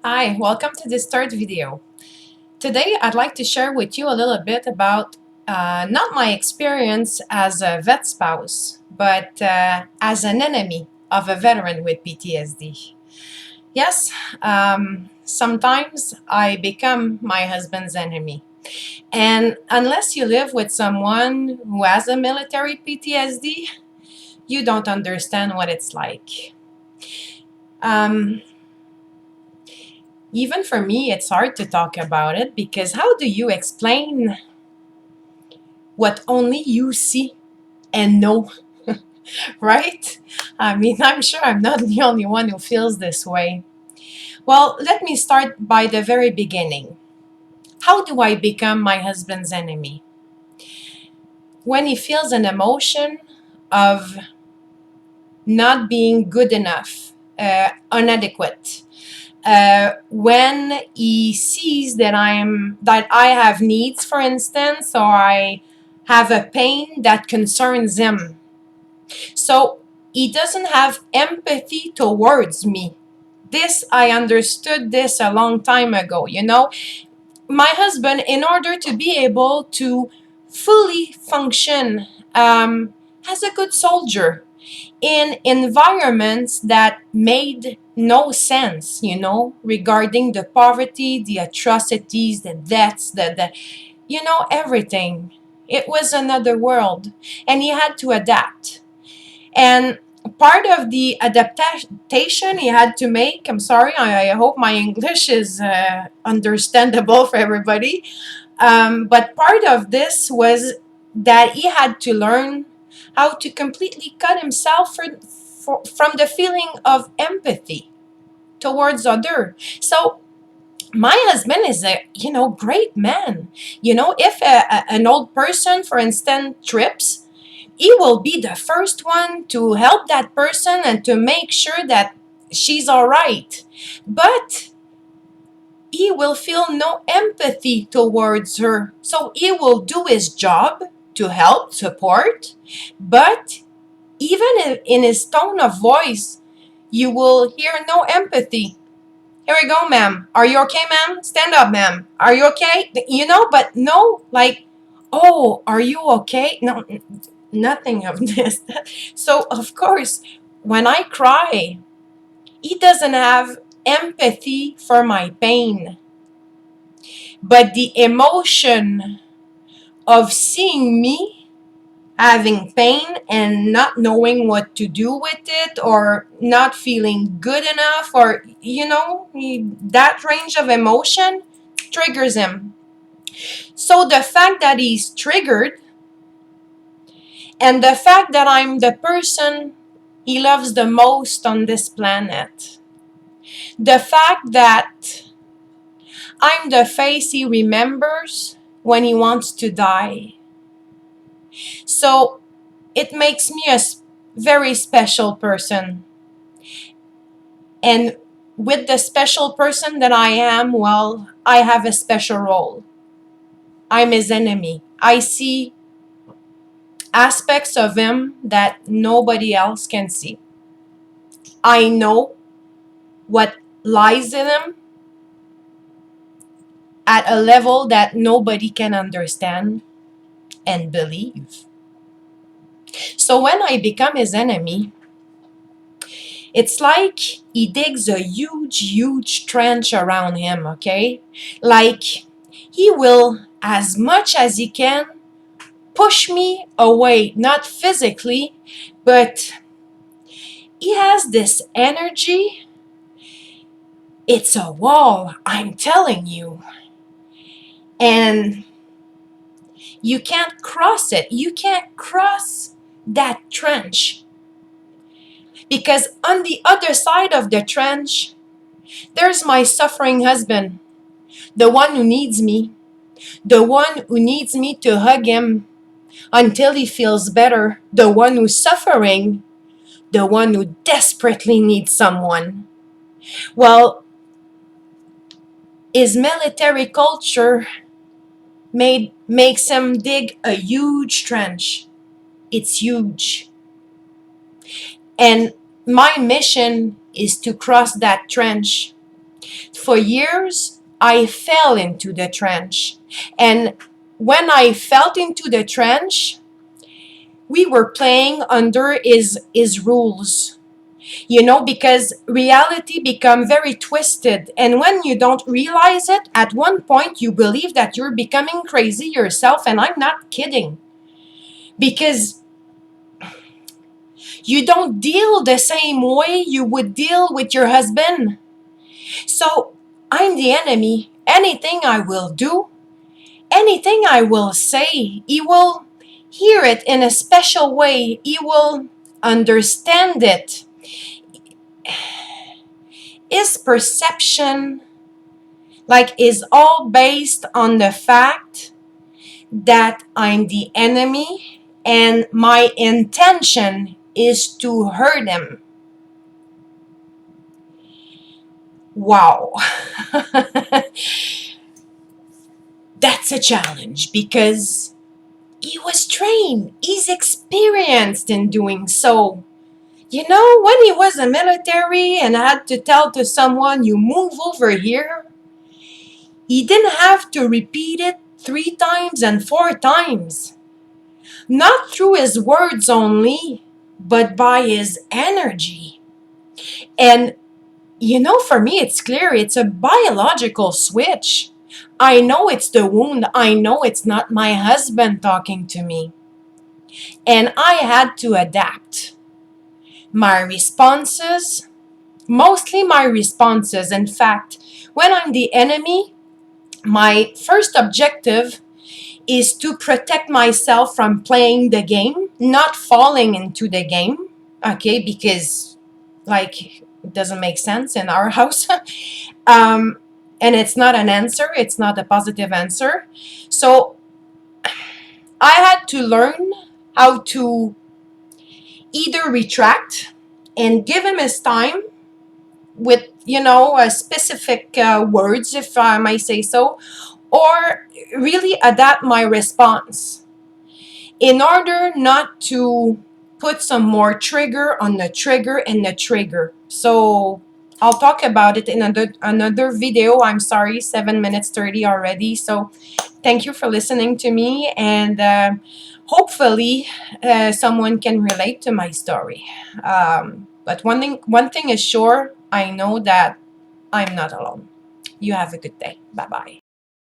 Hi, welcome to this third video. Today I'd like to share with you a little bit about not my experience as a vet spouse, but as an enemy of a veteran with PTSD. Yes, sometimes I become my husband's enemy. And unless you live with someone who has a military PTSD, you don't understand what it's like. Um, Even for me, it's hard to talk about it because how do you explain what only you see and know, right? I mean, I'm sure I'm not the only one who feels this way. Well, let me start by the very beginning. How do I become my husband's enemy? When he feels an emotion of not being good enough, inadequate, when he sees that I have needs, for instance, or I have a pain that concerns him, so he doesn't have empathy towards me. This I understood this a long time ago. My husband, in order to be able to fully function as a good soldier in environments that made no sense, regarding the poverty, the atrocities, the deaths, everything. It was another world, and he had to adapt. And part of the adaptation he had to make, I'm sorry, I hope my English is understandable for everybody. But part of this was that he had to learn how to completely cut himself from the feeling of empathy towards other. So my husband is a great man. If an old person, for instance, trips, he will be the first one to help that person and to make sure that she's all right. But he will feel no empathy towards her. So he will do his job to help, support, but even in his tone of voice, you will hear no empathy. Here we go, ma'am. Are you okay, ma'am? Stand up, ma'am. Are you okay? But no, like, oh, are you okay? No, nothing of this. So, of course, when I cry, he doesn't have empathy for my pain. But the emotion of seeing me having pain and not knowing what to do with it, or not feeling good enough, or that range of emotion triggers him. So the fact that he's triggered, and the fact that I'm the person he loves the most on this planet, the fact that I'm the face he remembers when he wants to die, so it makes me a very special person. And with the special person that I am, well, I have a special role. I'm his enemy. I see aspects of him that nobody else can see. I know what lies in him at a level that nobody can understand and believe. So when I become his enemy, it's like he digs a huge, huge trench around him, okay? Like he will, as much as he can, push me away, not physically, but he has this energy. It's a wall, I'm telling you. And you can't cross it. You can't cross that trench. Because on the other side of the trench, there's my suffering husband, the one who needs me, the one who needs me to hug him until he feels better, the one who's suffering, the one who desperately needs someone. Well, his military culture makes him dig a huge trench. It's huge. And my mission is to cross that trench For years, I fell into the trench. And when I fell into the trench, we were playing under his rules. Because reality become very twisted, and when you don't realize it, at one point you believe that you're becoming crazy yourself, and I'm not kidding. Because you don't deal the same way you would deal with your husband. So I'm the enemy. Anything I will do, anything I will say, he will hear it in a special way. He will understand it. His perception, is all based on the fact that I'm the enemy and my intention is to hurt him. Wow. That's a challenge because he was trained, he's experienced in doing so. When he was in military and had to tell to someone, you move over here, he didn't have to repeat it 3 times and 4 times. Not through his words only, but by his energy. And, for me, it's clear it's a biological switch. I know it's the wound. I know it's not my husband talking to me. And I had to adapt my responses, mostly my responses. In fact, when I'm the enemy, my first objective is to protect myself from playing the game, not falling into the game, okay, because it doesn't make sense in our house. And it's not an answer, it's not a positive answer. So I had to learn how to either retract and give him his time with, specific words, if I might say so, or really adapt my response in order not to put some more trigger on the trigger and the trigger. So I'll talk about it in another video. I'm sorry, 7 minutes 30 already. So thank you for listening to me, and hopefully someone can relate to my story. But one thing is sure, I know that I'm not alone. You have a good day. Bye bye.